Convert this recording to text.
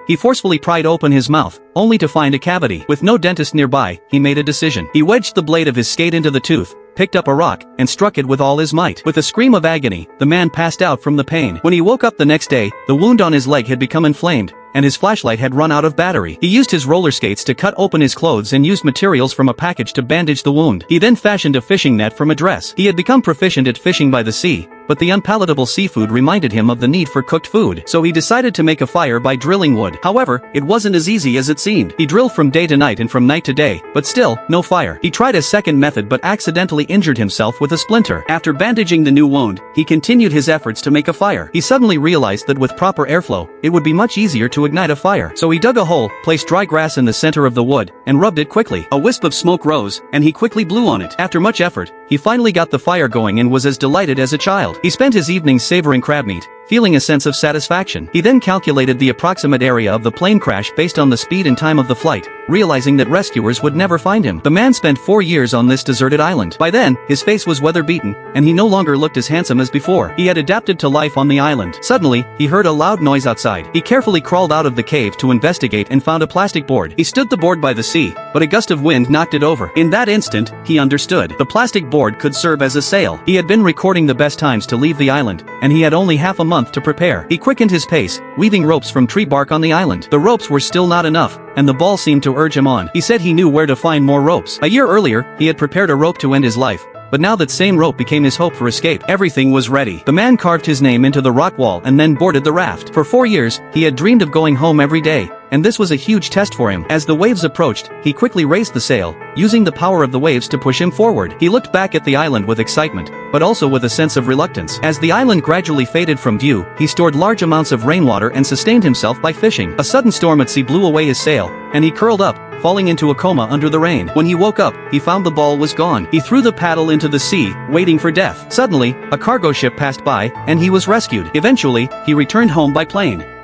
He forcefully pried open his mouth, only to find a cavity. With no dentist nearby, he made a decision. He wedged the blade of his skate into the tooth, picked up a rock, and struck it with all his might. With a scream of agony, the man passed out from the pain. When he woke up the next day, the wound on his leg had become inflamed, and his flashlight had run out of battery. He used his roller skates to cut open his clothes and used materials from a package to bandage the wound. He then fashioned a fishing net from a dress. He had become proficient at fishing by the sea, but the unpalatable seafood reminded him of the need for cooked food. So he decided to make a fire by drilling wood. However, it wasn't as easy as it seemed. He drilled from day to night and from night to day, but still, no fire. He tried a second method but accidentally injured himself with a splinter. After bandaging the new wound, he continued his efforts to make a fire. He suddenly realized that with proper airflow, it would be much easier to ignite a fire. So he dug a hole, placed dry grass in the center of the wood, and rubbed it quickly. A wisp of smoke rose, and he quickly blew on it. After much effort, he finally got the fire going and was as delighted as a child. He spent his evenings savoring crab meat, feeling a sense of satisfaction. He then calculated the approximate area of the plane crash based on the speed and time of the flight, realizing that rescuers would never find him. The man spent 4 years on this deserted island. By then, his face was weather-beaten, and he no longer looked as handsome as before. He had adapted to life on the island. Suddenly, he heard a loud noise outside. He carefully crawled out of the cave to investigate and found a plastic board. He stood the board by the sea, but a gust of wind knocked it over. In that instant, he understood. The plastic board could serve as a sail. He had been recording the best times to leave the island, and he had only half a month to prepare. He quickened his pace, weaving ropes from tree bark on the island. The ropes were still not enough, and the ball seemed to urge him on. He said he knew where to find more ropes. A year earlier, he had prepared a rope to end his life, but now that same rope became his hope for escape. Everything was ready. The man carved his name into the rock wall and then boarded the raft. For 4 years, he had dreamed of going home every day, and this was a huge test for him. As the waves approached, he quickly raised the sail, using the power of the waves to push him forward. He looked back at the island with excitement, but also with a sense of reluctance. As the island gradually faded from view, he stored large amounts of rainwater and sustained himself by fishing. A sudden storm at sea blew away his sail, and he curled up, falling into a coma under the rain. When he woke up, he found the ball was gone. He threw the paddle into the sea, waiting for death. Suddenly, a cargo ship passed by, and he was rescued. Eventually, he returned home by plane.